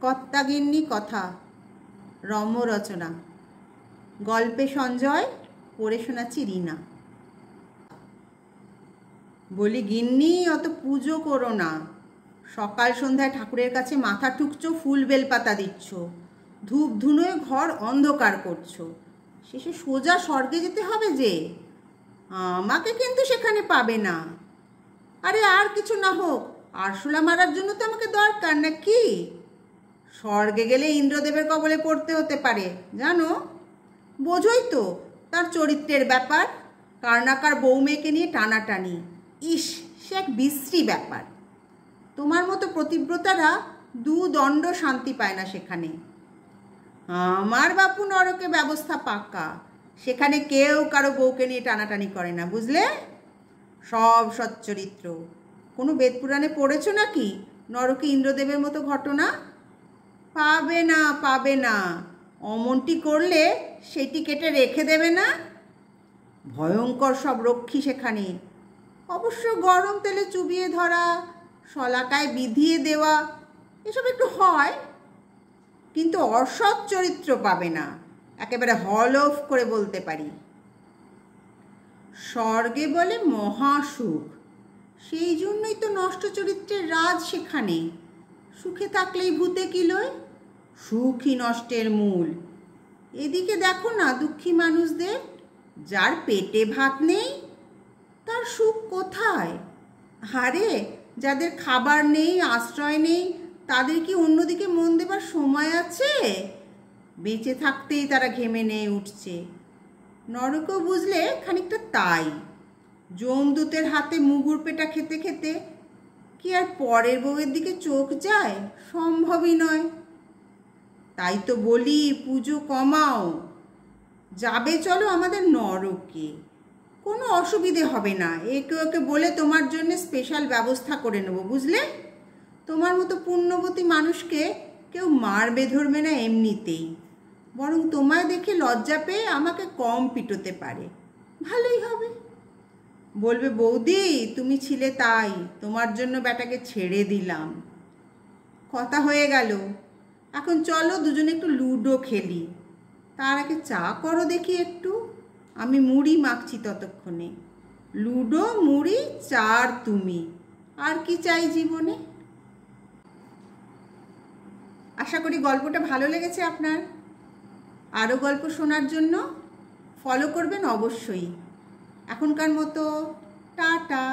কর্তাগিন্নি কথা, রম্য রচনা, গল্পে সঞ্জয়, পড়ে শোনাচ্ছি রিনা। বলি গিন্নি, অত পুজো করো না। সকাল সন্ধ্যায় ঠাকুরের কাছে মাথা ঠুকছো, ফুল বেলপাতা দিচ্ছ, ধূপ ধুনোয় ঘর অন্ধকার করছো, শেষে সোজা স্বর্গে যেতে হবে যে। আমাকে কিন্তু সেখানে পাবে না। আরে আর কিছু না হোক, আরশোলা মারার জন্য তো আমাকে দরকার নাকি? স্বর্গে গেলে ইন্দ্রদেবের কবলে পড়তে হতে পারে, জানো? বোঝোই তো তার চরিত্রের ব্যাপার, কার না কার বউ মেয়েকে নিয়ে টানাটানি। ইস, সে এক বিশ্রী ব্যাপার। তোমার মতো প্রতিব্রতারা দুদণ্ড শান্তি পায় না সেখানে। আমার বাপু নরকে ব্যবস্থা পাক্কা, সেখানে কেউ কারো বউকে নিয়ে টানাটানি করে না, বুঝলে? সব সচ্চরিত্র। কোনো বেদ পুরাণে পড়েছ নাকি নরকে ইন্দ্রদেবের মতো ঘটনা? পাবে না, পাবে না। অমনটি করলে সেটি কেটে রেখে দেবে না? ভয়ঙ্কর সব রক্ষী সেখানে। অবশ্য গরম তেলে চুবিয়ে ধরা, শলাকায় বিধিয়ে দেওয়া, এসব একটু হয়, কিন্তু অসৎ চরিত্র পাবে না, একেবারে হলফ করে বলতে পারি। স্বর্গে বলে মহাসুখ, সেই জন্যই তো নষ্ট চরিত্রের রাজ সেখানে। সুখে থাকলেই ভূতে কিলোয়, সুখই নষ্টের মূল। এদিকে দেখো না দুঃখী মানুষদের, যার পেটে ভাত নেই তার সুখ কোথায়? আরে যাদের খাবার নেই, আশ্রয় নেই, তাদের কি অন্যদিকে মন দেবার সময় আছে? বেঁচে থাকতেই তারা ঘেমে নিয়ে উঠছে। নরকও বুঝলে খানিকটা তাই। যমদূতের হাতে মুগুর পেটা খেতে খেতে কি আর পরের বউয়ের দিকে চোখ যায়? সম্ভবই নয়। তাই তো বলি পুজো কমাও, যাবে চলো আমাদের নরকে, কোনো অসুবিধে হবে না। একে ওকে বলে তোমার জন্য স্পেশাল ব্যবস্থা করে নেব, বুঝলে? তোমার মতো পুণ্যবতী মানুষকে কেউ মারবে ধরবে না এমনিতেই, বরং তোমায় দেখে লজ্জা পেয়ে আমাকে কম পিটোতে পারে। ভালোই হবে। বলবে বৌদি তুমি ছিলে তাই, তোমার জন্য বেটাকে ছেড়ে দিলাম। কথা হয়ে গেল। এখন চলো দুজনে একটু লুডো খেলি। তার আগে চা করো দেখি একটু, আমি মুড়ি মাখছি ততক্ষণে। লুডো, মুড়ি, চা আর তুমি, আর কি চাই জীবনে? আশা করি গল্পটা ভালো লেগেছে আপনার। আরও গল্প শোনার জন্য ফলো করবেন অবশ্যই। এখনকার মতো টাটা।